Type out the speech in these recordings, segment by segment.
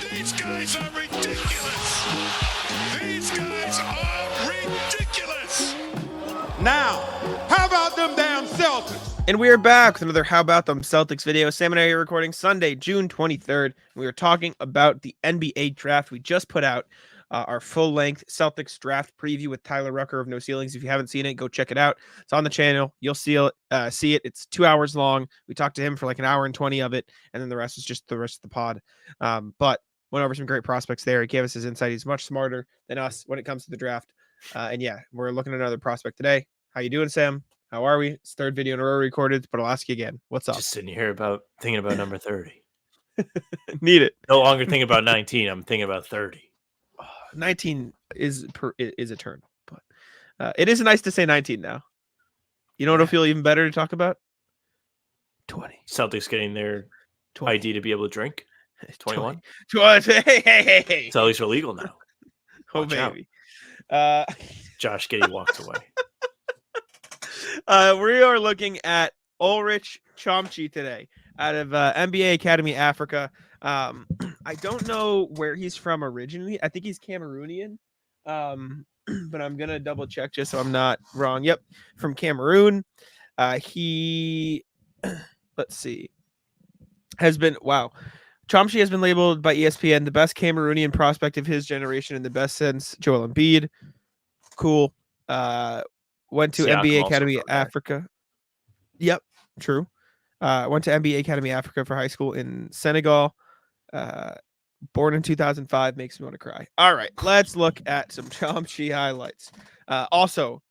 These guys are ridiculous. These guys are ridiculous. Now, how about them damn Celtics? And we are back with another How About Them Celtics video. Sam and I are recording Sunday, June 23rd. We are talking about the NBA draft. We just put out our full-length Celtics draft preview with Tyler Rucker of No Ceilings. If you haven't seen it, go check it out. It's on the channel. You'll see it. It's 2 hours long. We talked to him for like an hour and 20 of it, and then the rest is just the rest of the pod. But went over some great prospects there. He gave us his insight. He's much smarter than us when it comes to the draft. And yeah, we're looking at another prospect today. How you doing, Sam? How are we? It's third video in a row recorded, but I'll ask you again. What's up? Just sitting here thinking about number 30. Need it. No longer thinking about 19. I'm thinking about 30. 19 is eternal, but it is nice to say 19 now. You know what'll feel even better to talk about? 20. Celtics getting their 20. ID to be able to drink. 21. 20. Hey. It's at least illegal now. Oh, Watch out. baby. Josh Giddey walks away. We are looking at Ulrich Chomche today out of NBA Academy Africa. I don't know where he's from originally. I think he's Cameroonian, but I'm going to double check just so I'm not wrong. Yep, from Cameroon. He, let's see, Chomche has been labeled by ESPN the best Cameroonian prospect of his generation and the best since Joel Embiid. Cool. Went to NBA Academy Africa. Yep, true. Went to NBA Academy Africa for high school in Senegal. Born in 2005, makes me want to cry. All right, let's look at some Chomche highlights. Also,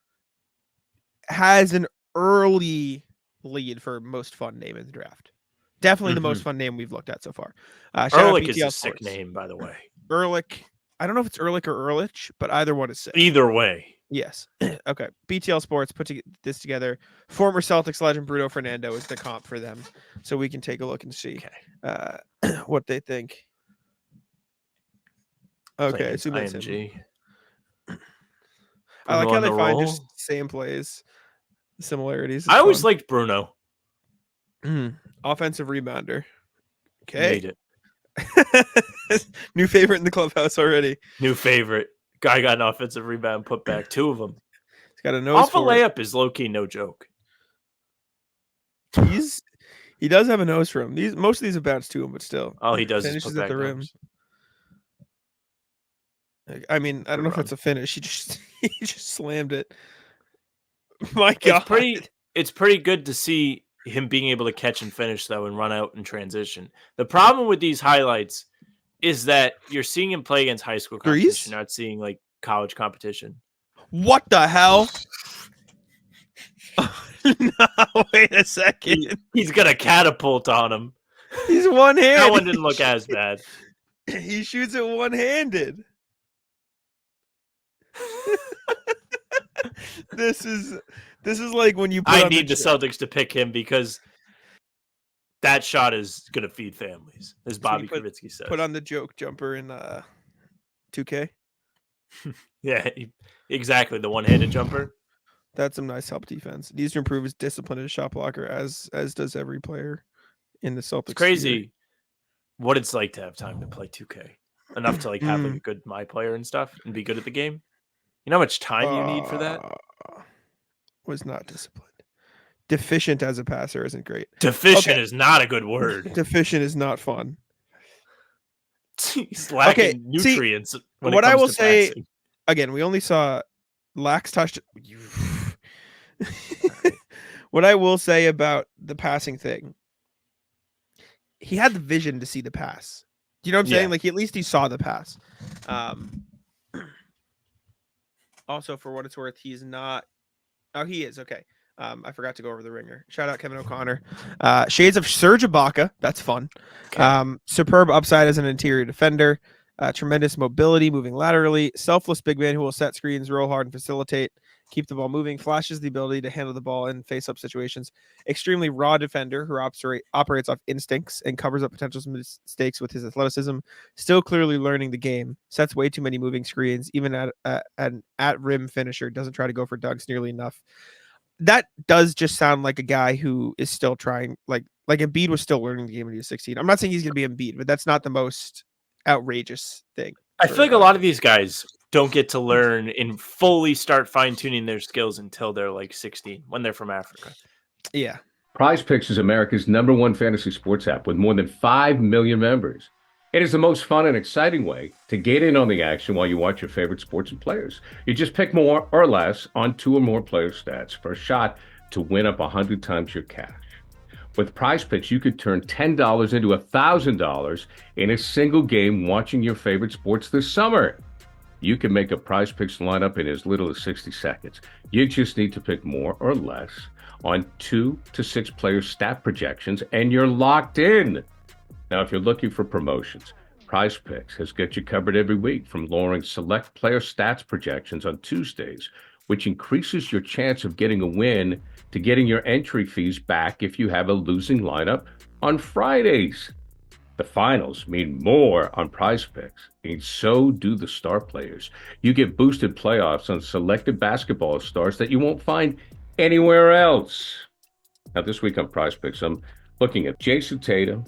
has an early lead for most fun name in the draft. Definitely the most fun name we've looked at so far. Ehrlich is a sick name, by the way. Ehrlich. I don't know if it's Ehrlich or Ehrlich, but either one is sick. Either way. Yes. Okay. BTL Sports put this together. Former Celtics legend Bruno Fernando is the comp for them. So we can take a look and see what they think. Okay. So IMG. I like how they find just same plays, similarities. I always liked Bruno. Offensive rebounder. Okay. Made it. New favorite in the clubhouse already. New favorite. Guy got an offensive rebound, put back 2 of them. He's got a nose off a for layup is low key no joke. He does have a nose for him. Most of these have bounced to him, but still. All he does finishes is put at the rim. I mean, I don't know if it's a finish. He just slammed it. My God, it's pretty good to see him being able to catch and finish though, and run out and transition. The problem with these highlights is that you're seeing him play against high school competition, not seeing like college competition. What the hell? No, wait a second. He's got a catapult on him. He's one-handed. That one didn't look as bad. He shoots it one-handed. This is like when you. I need the Celtics to pick him because that shot is going to feed families, as Bobby Kravitsky says. Put on the joke jumper in 2K. Yeah, exactly. The one-handed jumper. That's some nice help defense. Needs to improve his discipline as a shot blocker, as does every player in the Celtics. It's crazy what it's like to have time to play 2K. Enough to like have like a good my player and stuff and be good at the game. You know how much time you need for that? Was not disciplined. Deficient as a passer isn't great. Deficient is not a good word. Deficient is not fun. He's lacking nutrients. What I will say, passing. Again, we only saw lax touch. What I will say about the passing thing, he had the vision to see the pass. Do you know what I'm saying? Like at least he saw the pass. Also, for what it's worth, he's not. Oh, he is. Okay. I forgot to go over the ringer. Shout out Kevin O'Connor. Shades of Serge Ibaka. That's fun. Okay. Superb upside as an interior defender. Tremendous mobility, moving laterally. Selfless big man who will set screens, roll hard, and facilitate. Keep the ball moving. Flashes the ability to handle the ball in face-up situations. Extremely raw defender who operates off instincts and covers up potential mistakes with his athleticism. Still clearly learning the game. Sets way too many moving screens. Even an at-rim finisher. Doesn't try to go for dunks nearly enough. That does just sound like a guy who is still trying. Like Embiid was still learning the game when he was 16. I'm not saying he's going to be Embiid, but that's not the most outrageous thing. I feel like a lot of these guys don't get to learn and fully start fine-tuning their skills until they're like 16 when they're from Africa. Yeah. PrizePicks is America's #1 fantasy sports app with more than 5 million members. It is the most fun and exciting way to get in on the action while you watch your favorite sports and players. You just pick more or less on 2 or more player stats for a shot to win up 100 times your cash. With PrizePicks, you could turn $10 into $1,000 in a single game watching your favorite sports this summer. You can make a PrizePicks lineup in as little as 60 seconds. You just need to pick more or less on 2 to 6 player stat projections, and you're locked in. Now, if you're looking for promotions, PrizePicks has got you covered every week, from lowering select player stats projections on Tuesdays, which increases your chance of getting a win, to getting your entry fees back if you have a losing lineup on Fridays. The finals mean more on PrizePicks, and so do the star players. You get boosted playoffs on selected basketball stars that you won't find anywhere else. Now, this week on PrizePicks, I'm looking at Jason Tatum,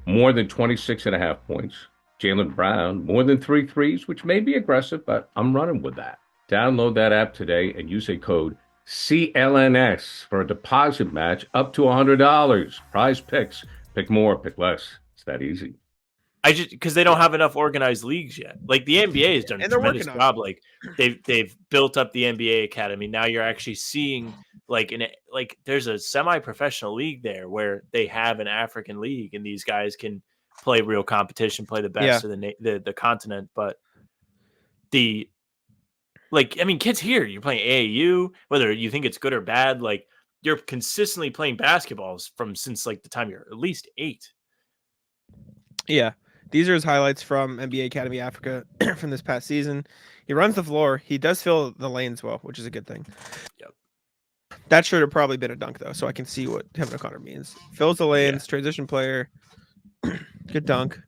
more than 26.5 points. Jaylen Brown, more than 3 threes, which may be aggressive, but I'm running with that. Download that app today and use a code CLNS for a deposit match up to $100. PrizePicks. Pick more, pick less. It's that easy. Because they don't have enough organized leagues yet. Like the NBA has done a tremendous job. Like they've built up the NBA academy. Now you're actually seeing there's a semi-professional league there where they have an African league, and these guys can play real competition, play the best of the continent. But kids here, you're playing AAU, whether you think it's good or bad, like you're consistently playing basketballs since like the time you're at least 8. Yeah. These are his highlights from NBA Academy Africa from this past season. He runs the floor. He does fill the lanes well, which is a good thing. Yep. That should have probably been a dunk, though, so I can see what Kevin O'Connor means. Fills the lanes, transition player. Good dunk.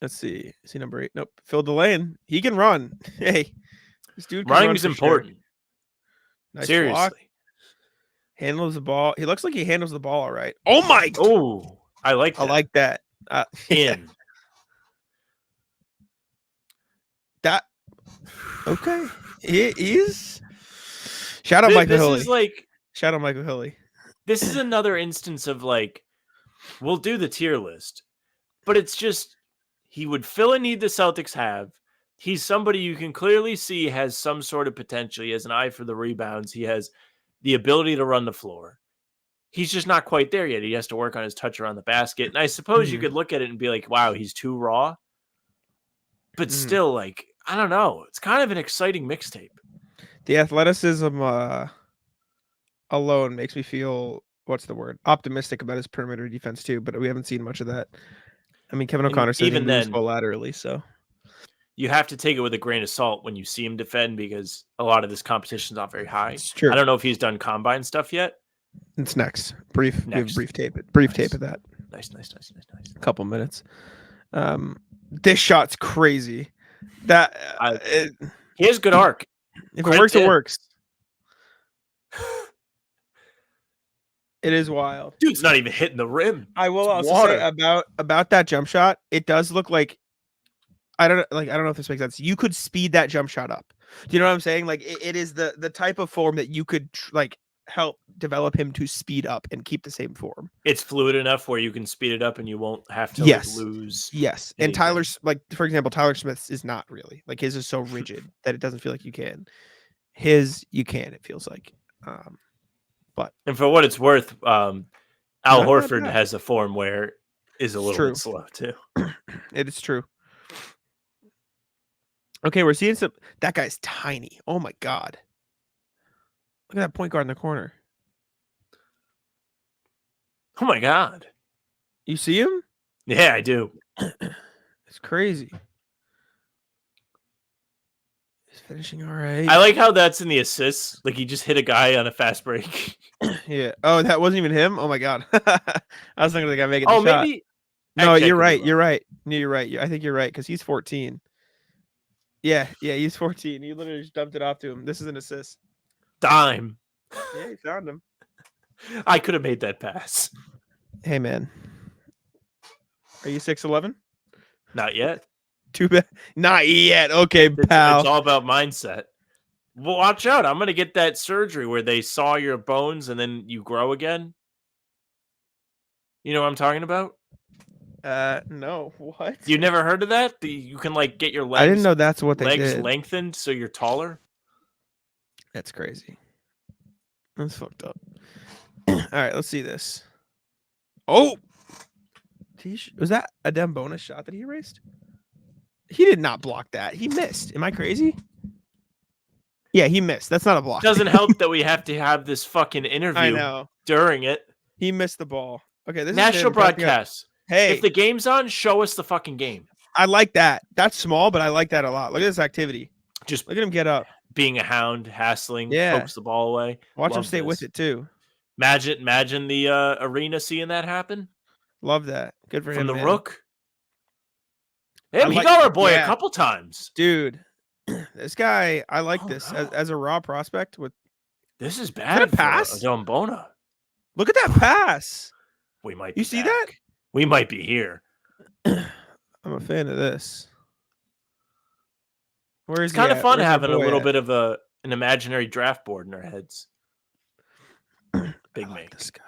Let's see. Is he number 8? Nope. Filled the lane. He can run. Hey, this dude can running is important. Sure. Nice Seriously. Block. Handles the ball. He looks like he handles the ball all right. Oh, my. Oh, I like that. I like that. In. That. Okay. He is. Shout out Michael Hilly. Shout out Michael Hilly. This is another instance of we'll do the tier list, but it's just he would fill a need the Celtics have. He's somebody you can clearly see has some sort of potential. He has an eye for the rebounds. He has the ability to run the floor. He's just not quite there yet. He has to work on his touch around the basket. And I suppose you could look at it and be like, wow, he's too raw. But still, I don't know. It's kind of an exciting mixtape. The athleticism alone makes me feel, what's the word, optimistic about his perimeter defense too, but we haven't seen much of that. I mean, Kevin O'Connor said he moves well laterally, so. You have to take it with a grain of salt when you see him defend, because a lot of this competition is not very high. It's true. I don't know if he's done combine stuff yet. It's next. Brief. We have a brief tape. Tape of that. Nice. A couple minutes. This shot's crazy. That he has good arc. If it works, it works. It is wild. Dude's not even hitting the rim. I will also say about that jump shot. It does look like I don't know if this makes sense. You could speed that jump shot up. Do you know what I'm saying? Like it is the type of form that you could help develop him to speed up and keep the same form. It's fluid enough where you can speed it up and you won't have to lose. Yes. anything. And Tyler's, for example, Tyler Smith's is not really. His is so rigid that it doesn't feel like you can. His, you can, it feels like. And for what it's worth, Al Horford has a form where is a little bit slow too. It is true. Okay, we're seeing some. That guy's tiny. Oh my God. Look at that point guard in the corner. Oh my God. You see him? Yeah, I do. It's crazy. He's finishing all right. I like how that's in the assists. Like he just hit a guy on a fast break. Yeah. Oh, that wasn't even him? Oh my God. I was thinking of the guy making the shot. Maybe. No, you're right. You're right. No, you're right. I think you're right because he's 14. Yeah, he's 14. You literally just dumped it off to him. This is an assist. Dime. Yeah, he found him. I could have made that pass. Hey, man. Are you 6'11"? Not yet. Too bad. Not yet. Okay, pal. It's all about mindset. Well, watch out. I'm going to get that surgery where they saw your bones and then you grow again. You know what I'm talking about? No. What? You never heard of that? You can like get your legs. I didn't know that's what they legs did. lengthened so you're taller. That's crazy. That's fucked up. All right, let's see this. Oh, was that a damn bonus shot that he erased? He did not block that. He missed. Am I crazy? Yeah, he missed. That's not a block. Doesn't help that we have to have this fucking interview I know. during it. He missed the ball. Okay, this National is broadcast. Hey, if the game's on, show us the fucking game. I like that. That's small, but I like that a lot. Look at this activity. Just look at him get up. Being a hound, hassling, pokes the ball away. Watch him stay with it too. Imagine the arena seeing that happen. Love that. Good for him. From the man. Rook. Hey, he got our boy a couple times. Dude, this guy, I like this as a raw prospect. This is bad for pass? Dombona. Look at that pass. We might. You see that? We might be here. I'm a fan of this. It's kind of fun having a little bit of an imaginary draft board in our heads. Big like make. This guy.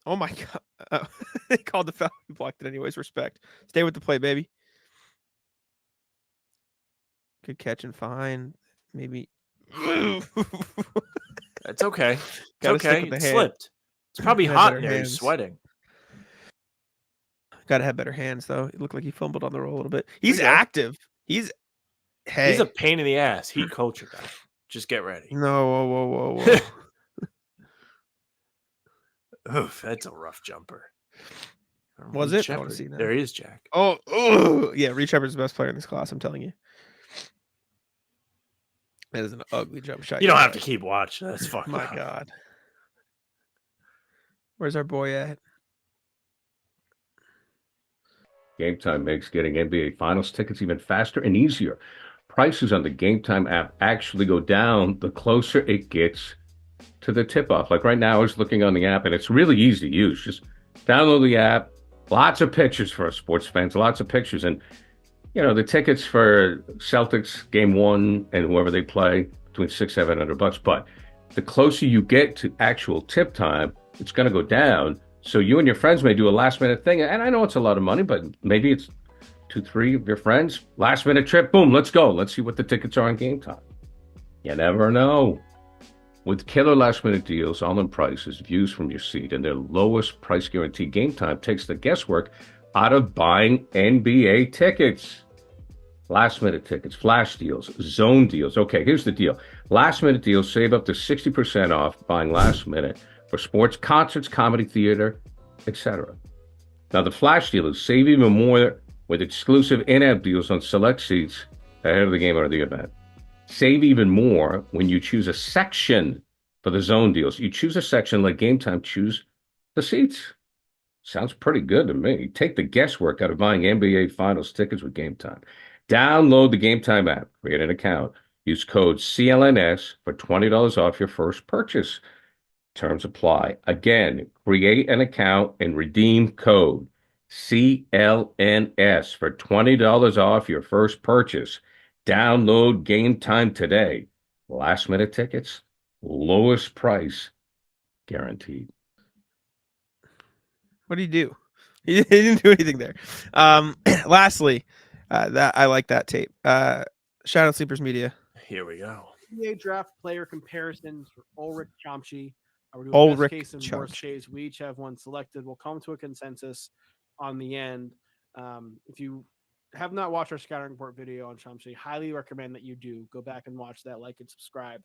Oh my god! They called the foul. He blocked it anyways. Respect. Stay with the play, baby. Good catch and fine. Maybe. It's okay. It's okay. It slipped. It's probably hot in there. He's sweating. Got to have better hands, though. It looked like he fumbled on the roll a little bit. He's active. He's a pain in the ass. Heat culture guy. Just get ready. No, whoa. Oof, that's a rough jumper. Was it? I want to see that. There he is, Jack. Oh, yeah. Reed Shepard's the best player in this class. I'm telling you. That is an ugly jump shot. You don't have to keep watching. That's fucking. My God. Where's our boy at? GameTime makes getting NBA Finals tickets even faster and easier. Prices on the GameTime app actually go down the closer it gets to the tip-off. Like right now, I was looking on the app, and it's really easy to use. Just download the app. Lots of pictures for us sports fans. Lots of pictures. And, you know, the tickets for Celtics Game 1 and whoever they play, between $600-$700. But the closer you get to actual tip time, it's going to go down. So you and your friends may do a last-minute thing. And I know it's a lot of money, but maybe it's 2-3 of your friends. Last-minute trip, boom, let's go. Let's see what the tickets are on GameTime. You never know. With killer last-minute deals, all-in prices, views from your seat, and their lowest price guarantee, GameTime takes the guesswork out of buying NBA tickets. Last-minute tickets, flash deals, zone deals. Okay, here's the deal. Last-minute deals save up to 60% off buying last minute for sports, concerts, comedy, theater, etc. Now, the flash deal is save even more with exclusive in-app deals on select seats ahead of the game or the event. Save even more when you choose a section for the zone deals. You choose a section, let GameTime choose the seats. Sounds pretty good to me. Take the guesswork out of buying NBA Finals tickets with GameTime. Download the GameTime app, create an account, use code CLNS for $20 off your first purchase. Terms apply. Again, create an account and redeem code CLNS for $20 off your first purchase. Download GameTime today. Last minute tickets, lowest price guaranteed. What did he do? He didn't do anything there. Lastly, that I like that tape. Shout out Sleepers Media. Here we go. NBA draft player comparisons for Ulrich Chomche. We're doing Ulrich best case and worst case. We each have one selected. We'll come to a consensus on the end. If you have not watched our scouting report video on Chomche, highly recommend that you do. Go back and watch that, like and subscribe.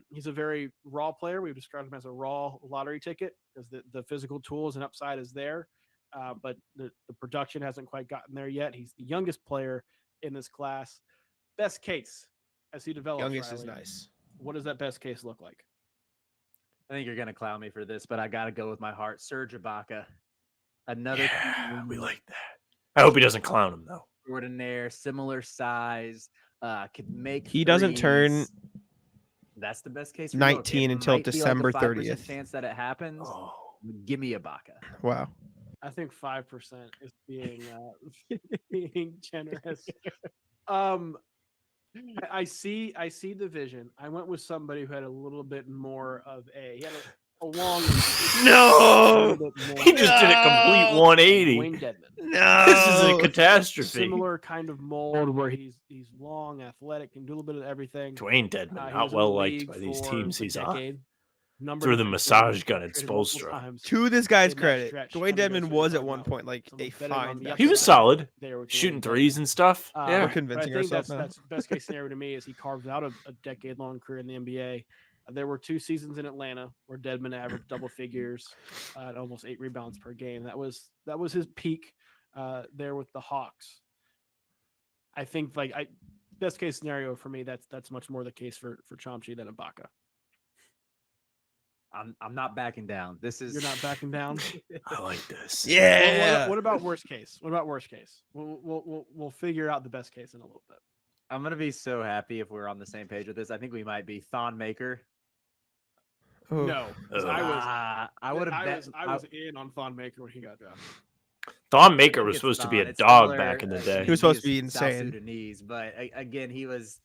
He's a very raw player. We've described him as a raw lottery ticket because the physical tools and upside is there, but the production hasn't quite gotten there yet. He's the youngest player in this class. Best case as he develops. Youngest Riley, is nice. What does that best case look like? I think you're going to clown me for this, but I got to go with my heart. Serge Ibaka. Another Yeah, we like that. I hope he doesn't clown him, though. Ordinaire, similar size, could make He doesn't turn That's the best case. 19 until December 30th. Chance that it happens. Oh. Give me Ibaka. Wow. I think 5% is being being generous. I see the vision. I went with somebody who had a little bit more of he had a long No! He just did a complete 180. Dwayne Dedman. No. This is a catastrophe. Similar kind of mold where he's long, athletic, can do a little bit of everything. Dwayne Dedman, He not was in well the liked league by these for teams a he's decade. on. Number Threw of the different massage teams, gun at traded multiple Spoelstra. times. To this guy's In that credit, stretch, Dwayne some of the guys Dedman we was were at talking one about, point like some a betting fine on the basketball He was upside. solid, They were shooting Dwayne threes Dedman. and stuff. We're Yeah, We're convincing I think ourselves now. that's best case scenario to me is he carves out a decade-long career in the NBA. There were 2 seasons in Atlanta where Dedman averaged double figures at almost 8 rebounds per game. That was his peak there with the Hawks. I think best case scenario for me, that's much more the case for Chomche than Ibaka. I'm not backing down. You're not backing down. I like this. Yeah. What about worst case? We'll figure out the best case in a little bit. I'm gonna be so happy if we're on the same page with this. I think we might be Thon Maker. Oh. No, 'cause I would have bet. I was in on Thon Maker when he got drafted. Thon Maker I was think supposed to it's be a Thon. It's dog similar, back in the day. He was supposed to be is South insane. Sudanese, but again, he was,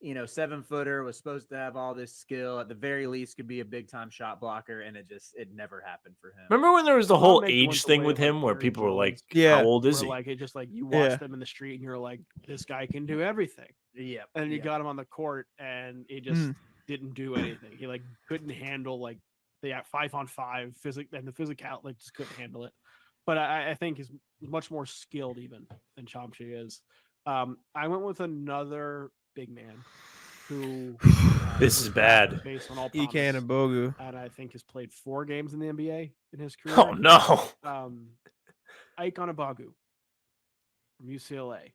7-footer, was supposed to have all this skill. At the very least, could be a big time shot blocker, and it never happened for him. Remember when there was the Thon whole Maker age went the thing way with of, him, where Aaron people were like, Jones, Yeah. "How old is where, he?" it just you Yeah. watch them in the street and you're like, this guy can do everything. Yeah, And then you got him on the court and he just didn't do anything. He couldn't handle the 5-on-5 and the physicality just couldn't handle it. But I think he's much more skilled even than Chomche is. I went with another big man who This was is bad. drafted based on all Ike promise, and Bogu. and I think has played 4 games in the NBA in his career. Oh no! Ike Anabagu from UCLA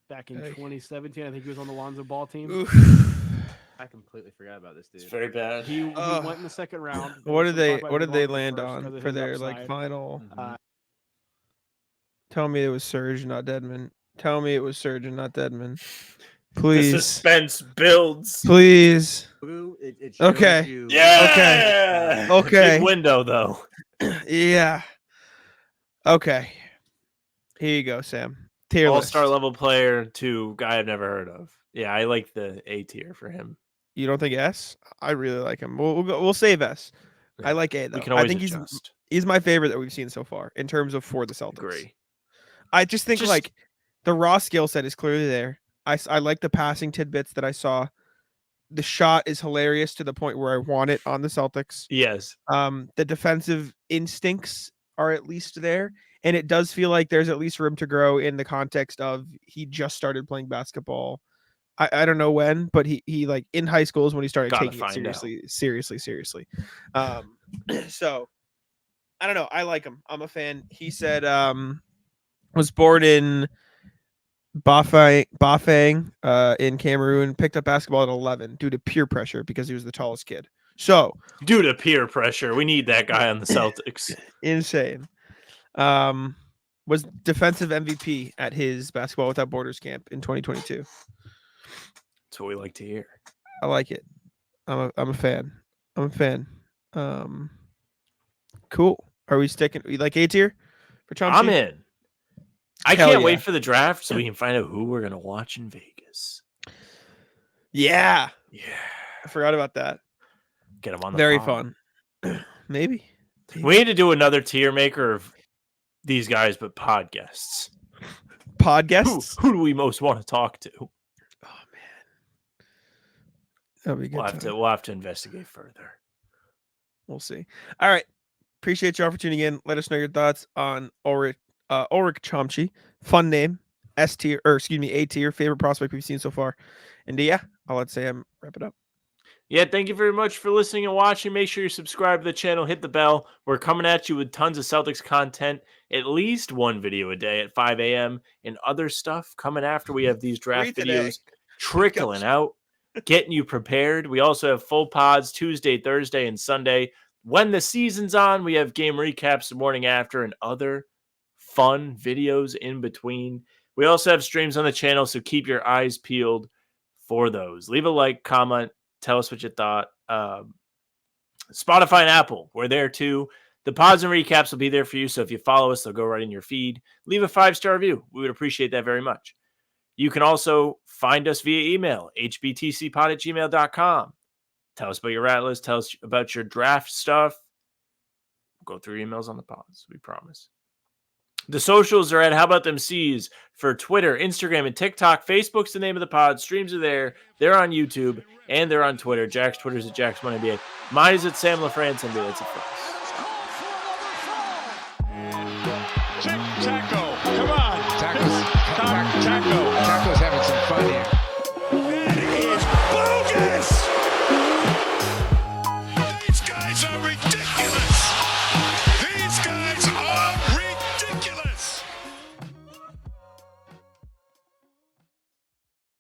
back in 2017. I think he was on the Lonzo Ball team. Oof. I completely forgot about this dude. It's very bad. He Ugh. went in the second round. What did they We'll talk about land Lonzo first on 'cause of for his their upside. final? Mhm. Tell me it was Serge, not Dedman. Tell me it was Serge and not Dedman. The Please. suspense builds. Please. It Okay. shows you- Yeah. Okay. Big window though. Yeah. Okay. Here you go, Sam. Tier list. All-star level player to guy I've never heard of. Yeah, I like the A tier for him. You don't think S? I really like him. We'll save S. Yeah. I like A though. We can I always think adjust. he's my favorite that we've seen so far in terms of for the Celtics. Agree. I just think Just- the raw skill set is clearly there. I like the passing tidbits that I saw. The shot is hilarious to the point where I want it on the Celtics. Yes. The defensive instincts are at least there, and it does feel like there's at least room to grow in the context of he just started playing basketball. I don't know when, but he in high school is when he started Gotta taking it find out. seriously. So I don't know. I like him. I'm a fan. He said was born in Bafang in Cameroon, picked up basketball at 11 due to peer pressure because he was the tallest kid. So Due to peer pressure, we need that guy on the Celtics. insane. Was defensive MVP at his Basketball Without Borders camp in 2022. That's what we like to hear. I like it. I'm a fan. I'm a fan. Cool. Are we sticking? You like A tier for Chomche? I'm in. I Hell can't yeah. wait for the draft so we can find out who we're gonna watch in Vegas. Yeah, Yeah, I forgot about that. get him on the Very pod. fun. Maybe. We need to do another tier maker of these guys, but pod guests. Podcasts. Who do we most want to talk to? Oh man, that'll be a good. We'll have to investigate further. We'll see. All right. Appreciate y'all for tuning in. Let us know your thoughts on Ulrich Chomche. Fun name. A tier. Favorite prospect we've seen so far. And yeah, I'll let Sam wrap it up. Yeah, thank you very much for listening and watching. Make sure you subscribe to the channel, hit the bell. We're coming at you with tons of Celtics content, at least one video a day at 5 a.m. and other stuff coming after we have these draft Free today. videos trickling out, getting you prepared. We also have full pods Tuesday, Thursday, and Sunday. When the season's on, we have game recaps the morning after and other fun videos in between. We also have streams on the channel, so keep your eyes peeled for those. Leave a like, comment, tell us what you thought. Spotify and Apple, we're there too. The pods and recaps will be there for you, so if you follow us, they'll go right in your feed. Leave a 5-star review. We would appreciate that very much. You can also find us via email, hbtcpod@gmail.com. Tell us about your rat list. Tell us about your draft stuff. We'll go through emails on the pods, we promise. The socials are at How About Them C's for Twitter, Instagram, and TikTok. Facebook's the name of the pod. Streams are there. They're on YouTube, and they're on Twitter. Jack's Twitter's at JacksMoneyBA. Mine is at Sam LaFrance NBA. That's it for us.